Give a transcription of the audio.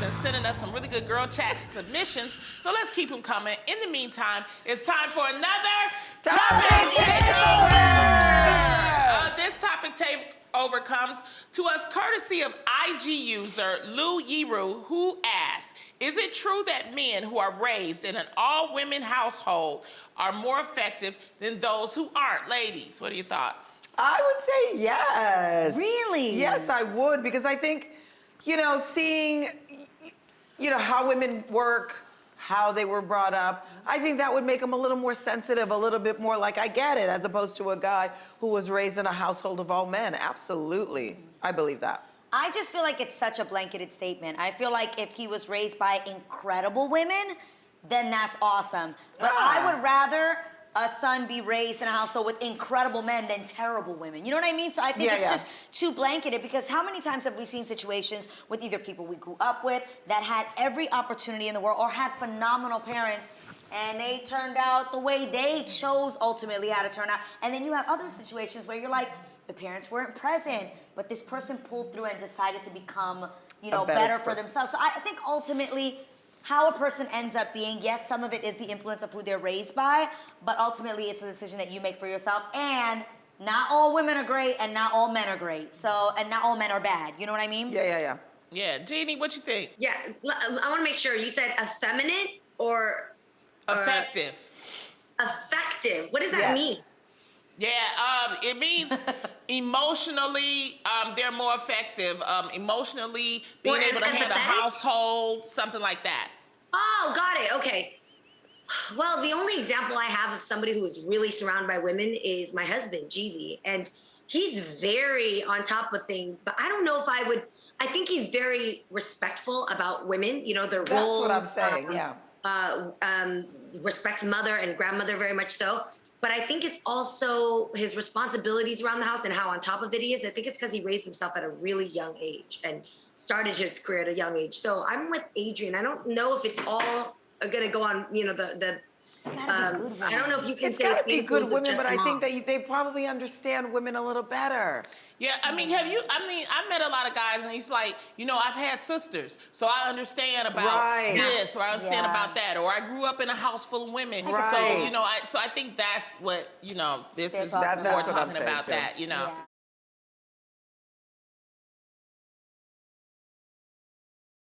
been sending us some really good girl chat submissions, so let's keep them coming. In the meantime, it's time for another Topic Takeover! This Topic Takeover comes to us courtesy of IG user Lou Yiru, who asks, is it true that men who are raised in an all-women household are more effective than those who aren't? Ladies, what are your thoughts? I would say yes. Really? Yes, I would, because I think, seeing, how women work, how they were brought up, I think that would make them a little more sensitive, a little bit more like, I get it, as opposed to a guy who was raised in a household of all men. Absolutely. I believe that. I just feel like it's such a blanketed statement. I feel like if he was raised by incredible women, then that's awesome. But I would rather a son be raised in a household with incredible men than terrible women. You know what I mean? So I think it's just too blanketed, because how many times have we seen situations with either people we grew up with that had every opportunity in the world or had phenomenal parents, and they turned out the way they chose ultimately how to turn out. And then you have other situations where you're like, the parents weren't present, but this person pulled through and decided to become, better for themselves. So I think ultimately, how a person ends up being, yes, some of it is the influence of who they're raised by, but ultimately it's a decision that you make for yourself. And not all women are great and not all men are great. So, and not all men are bad. You know what I mean? Yeah. Yeah, Jeannie, what you think? Yeah, I want to make sure you said effeminate or Effective. Effective. What does that mean? Yeah, it means emotionally, they're more effective. Emotionally, being able to handle a household, something like that. Oh, got it. Okay. Well, the only example I have of somebody who is really surrounded by women is my husband, Jeezy. And he's very on top of things, but I don't know if I would. I think he's very respectful about women, their roles. That's what I'm saying, Respects mother and grandmother very much so. But I think it's also his responsibilities around the house and how on top of it he is. I think it's because he raised himself at a really young age and started his career at a young age. So I'm with Adrian. I don't know if it's all going to go on, I don't know if you can It's say gotta be good women, but I mom. think they probably understand women a little better. Yeah, I met a lot of guys and he's like, I've had sisters, so I understand about this, or I understand about that, or I grew up in a house full of women. Right. So, so I think that's what, this is That's more what I'm talking saying, about too. that, Yeah.